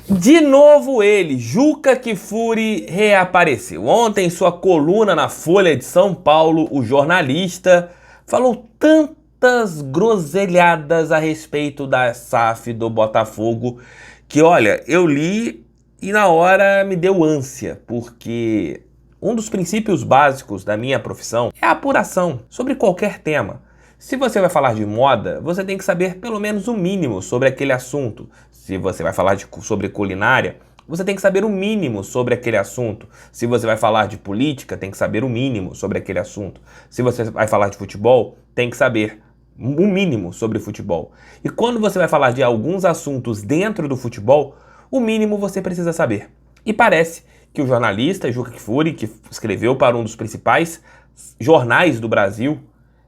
De novo ele, Juca Kfouri, reapareceu. Ontem, em sua coluna na Folha de São Paulo, o jornalista falou tantas groselhadas a respeito da SAF do Botafogo que, olha, eu li e na hora me deu ânsia, porque um dos princípios básicos da minha profissão é a apuração sobre qualquer tema. Se você vai falar de moda, você tem que saber pelo menos o mínimo sobre aquele assunto. Se você vai falar sobre culinária, você tem que saber o mínimo sobre aquele assunto. Se você vai falar de política, tem que saber o mínimo sobre aquele assunto. Se você vai falar de futebol, tem que saber o mínimo sobre futebol. E quando você vai falar de alguns assuntos dentro do futebol, o mínimo você precisa saber. E parece que o jornalista Juca Kfouri, que escreveu para um dos principais jornais do Brasil,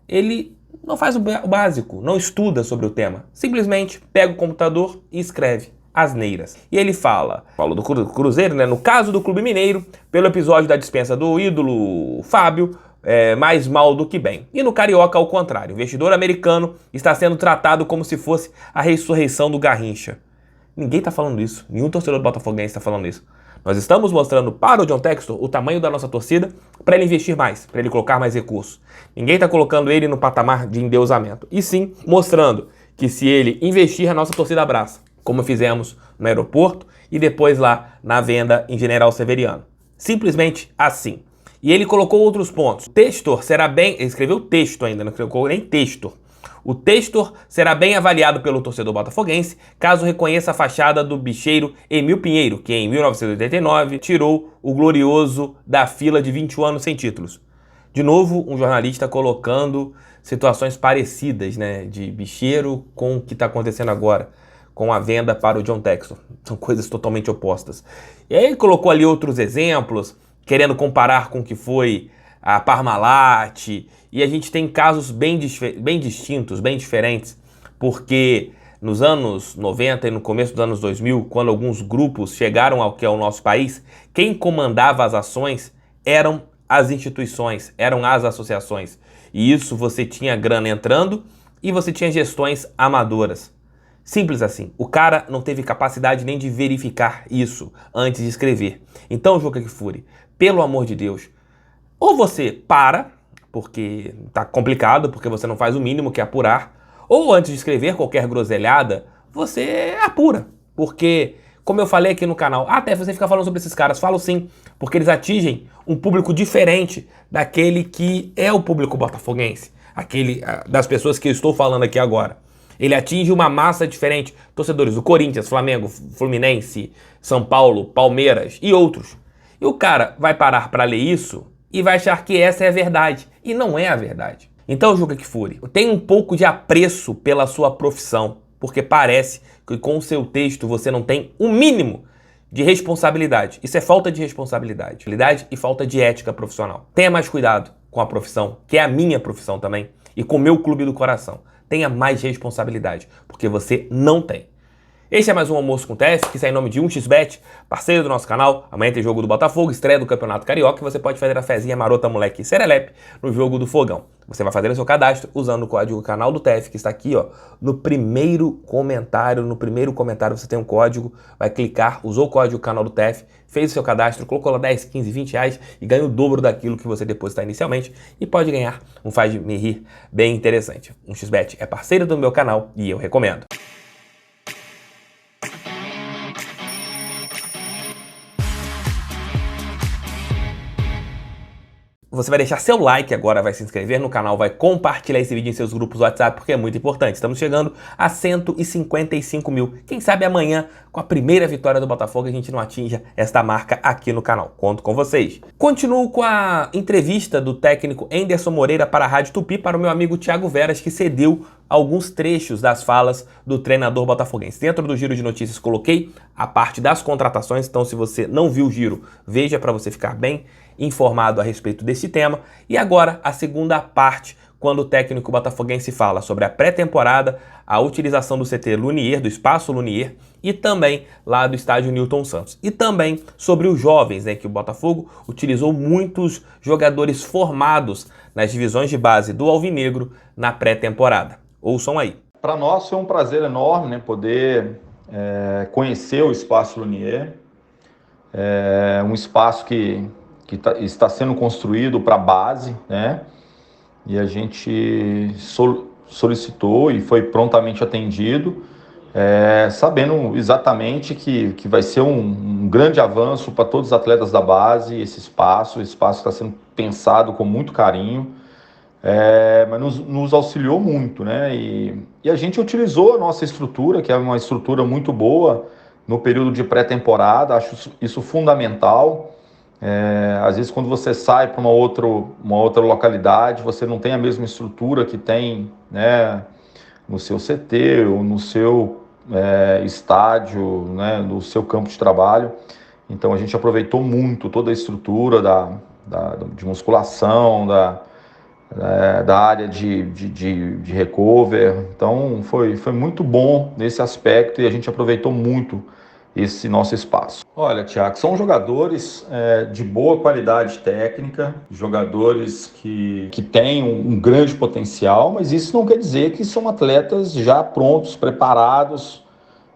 ele não faz o básico, não estuda sobre o tema. Simplesmente pega o computador e escreve asneiras. E ele falou do Cruzeiro, né? No caso do Clube Mineiro, pelo episódio da dispensa do ídolo Fábio, mais mal do que bem. E no Carioca, ao contrário. O investidor americano está sendo tratado como se fosse a ressurreição do Garrincha. Ninguém está falando isso. Nenhum torcedor do Botafoguense está falando isso. Nós estamos mostrando para o John Textor o tamanho da nossa torcida para ele investir mais, para ele colocar mais recursos. Ninguém está colocando ele no patamar de endeusamento. E sim, mostrando que se ele investir, a nossa torcida abraça, como fizemos no aeroporto e depois lá na venda em General Severiano. Simplesmente assim. E ele colocou outros pontos. Textor será bem... Ele escreveu texto ainda, não colocou nem Textor. O Textor será bem avaliado pelo torcedor botafoguense caso reconheça a fachada do bicheiro Emil Pinheiro, que em 1989 tirou o glorioso da fila de 21 anos sem títulos. De novo, um jornalista colocando situações parecidas, né, de bicheiro com o que está acontecendo agora, com a venda para o John Textor. São coisas totalmente opostas. E aí ele colocou ali outros exemplos, querendo comparar com o que foi a Parmalat, e a gente tem casos bem distintos, bem diferentes, porque nos anos 90 e no começo dos anos 2000, quando alguns grupos chegaram ao nosso país, quem comandava as ações eram as instituições, eram as associações. E isso você tinha grana entrando e você tinha gestões amadoras. Simples assim. O cara não teve capacidade nem de verificar isso antes de escrever. Então, Juca Kfouri, pelo amor de Deus, ou você para, porque tá complicado, porque você não faz o mínimo que é apurar, ou antes de escrever qualquer groselhada, você apura. Porque, como eu falei aqui no canal, até você fica falando sobre esses caras, falo sim, porque eles atingem um público diferente daquele que é o público botafoguense, aquele das pessoas que eu estou falando aqui agora. Ele atinge uma massa diferente, torcedores do Corinthians, Flamengo, Fluminense, São Paulo, Palmeiras e outros. E o cara vai parar para ler isso e vai achar que essa é a verdade. E não é a verdade. Então, Juca Kfouri, tem um pouco de apreço pela sua profissão, porque parece que com o seu texto você não tem o mínimo de responsabilidade. Isso é falta de responsabilidade e falta de ética profissional. Tenha mais cuidado com a profissão, que é a minha profissão também, e com o meu clube do coração. Tenha mais responsabilidade, porque você não tem. Este é mais um Almoço com o TF, que sai em nome de 1xBet, parceiro do nosso canal. Amanhã tem jogo do Botafogo, estreia do Campeonato Carioca, e você pode fazer a fezinha marota moleque serelepe no jogo do Fogão. Você vai fazer o seu cadastro usando o código canal do TF, que está aqui, ó, no primeiro comentário. No primeiro comentário você tem um código, vai clicar, usou o código canal do TF, fez o seu cadastro, colocou lá 10, 15, 20 reais e ganha o dobro daquilo que você depositar inicialmente e pode ganhar um faz-me rir bem interessante. 1xBet é parceiro do meu canal e eu recomendo. Você vai deixar seu like agora, vai se inscrever no canal, vai compartilhar esse vídeo em seus grupos do WhatsApp, porque é muito importante. Estamos chegando a 155 mil. Quem sabe amanhã, com a primeira vitória do Botafogo, a gente não atinja esta marca aqui no canal. Conto com vocês. Continuo com a entrevista do técnico Enderson Moreira para a Rádio Tupi, para o meu amigo Thiago Veras, que cedeu alguns trechos das falas do treinador botafoguense. Dentro do giro de notícias coloquei a parte das contratações, então se você não viu o giro, veja para você ficar bem informado a respeito desse tema. E agora a segunda parte, quando o técnico botafoguense fala sobre a pré-temporada, a utilização do CT Lunier, do espaço Lunier, e também lá do estádio Newton Santos. E também sobre os jovens, né, que o Botafogo utilizou muitos jogadores formados nas divisões de base do Alvinegro na pré-temporada. Ouçam aí. Para nós foi um prazer enorme, né, poder conhecer o Espaço Lunier. É um espaço que está sendo construído para a base, né? E a gente solicitou e foi prontamente atendido, sabendo exatamente que vai ser um grande avanço para todos os atletas da base, esse espaço está sendo pensado com muito carinho, mas nos auxiliou muito, né? E a gente utilizou a nossa estrutura, que é uma estrutura muito boa, no período de pré-temporada, acho isso fundamental. Às vezes quando você sai para uma outra localidade, você não tem a mesma estrutura que tem, né, no seu CT ou no seu estádio, né, no seu campo de trabalho. Então a gente aproveitou muito toda a estrutura de musculação, da área de recover. Então foi muito bom nesse aspecto e a gente aproveitou muito esse nosso espaço. Olha, Thiago, são jogadores de boa qualidade técnica, jogadores que têm um grande potencial, mas isso não quer dizer que são atletas já prontos, preparados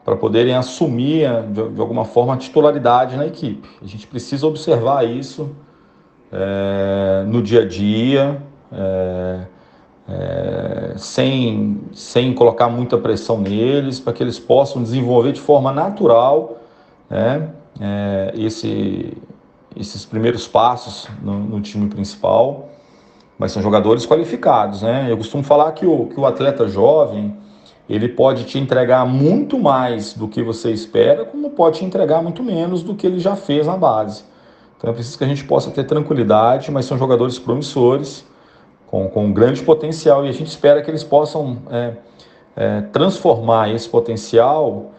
para poderem assumir de alguma forma a titularidade na equipe. A gente precisa observar isso no dia a dia, sem colocar muita pressão neles, para que eles possam desenvolver de forma natural, né, esses primeiros passos no time principal. Mas são jogadores qualificados, né? Eu costumo falar que o atleta jovem, ele pode te entregar muito mais do que você espera, como pode te entregar muito menos do que ele já fez na base. Então é preciso que a gente possa ter tranquilidade, mas são jogadores promissores, com grande potencial, e a gente espera que eles possam transformar esse potencial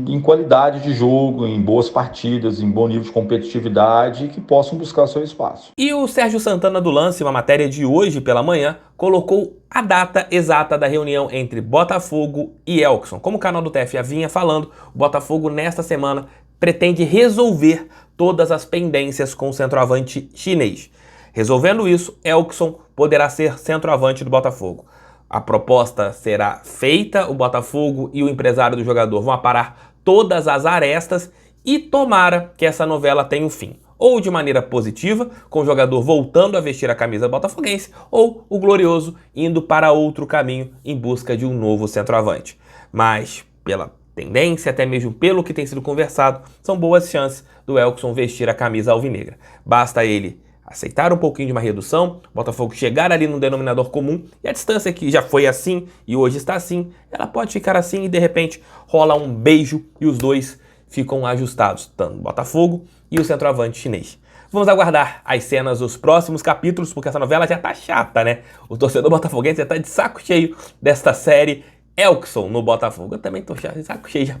em qualidade de jogo, em boas partidas, em bom nível de competitividade, e que possam buscar o seu espaço. E o Sérgio Santana do Lance, uma matéria de hoje pela manhã, colocou a data exata da reunião entre Botafogo e Elkson. Como o canal do TF já vinha falando, o Botafogo nesta semana pretende resolver todas as pendências com o centroavante chinês. Resolvendo isso, Elkson poderá ser centroavante do Botafogo. A proposta será feita, o Botafogo e o empresário do jogador vão aparar todas as arestas e tomara que essa novela tenha um fim. Ou de maneira positiva, com o jogador voltando a vestir a camisa botafoguense, ou o glorioso indo para outro caminho em busca de um novo centroavante. Mas, pela tendência, até mesmo pelo que tem sido conversado, são boas chances do Elkson vestir a camisa alvinegra. Basta ele aceitar um pouquinho de uma redução, o Botafogo chegar ali no denominador comum, e a distância que já foi assim e hoje está assim, ela pode ficar assim e de repente rola um beijo e os dois ficam ajustados, tanto o Botafogo e o centroavante chinês. Vamos aguardar as cenas dos próximos capítulos, porque essa novela já tá chata, né? O torcedor botafoguense já tá de saco cheio desta série Elkson no Botafogo. Eu também tô de saco cheio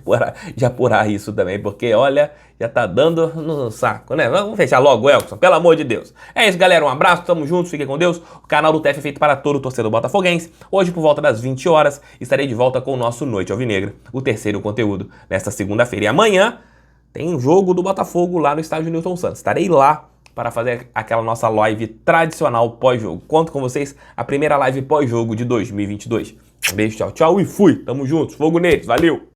de apurar isso também, porque olha, já tá dando no saco, né? Vamos fechar logo, Elkson, pelo amor de Deus. É isso, galera, um abraço, tamo juntos, fiquem com Deus. O canal do TF é feito para todo o torcedor botafoguense. Hoje, por volta das 20 horas, estarei de volta com o nosso Noite Alvinegra, o terceiro conteúdo, nesta segunda-feira. E amanhã tem um jogo do Botafogo lá no estádio Newton Santos. Estarei lá para fazer aquela nossa live tradicional pós-jogo. Conto com vocês a primeira live pós-jogo de 2022. Um beijo, tchau, tchau e fui. Tamo juntos, fogo neles, valeu!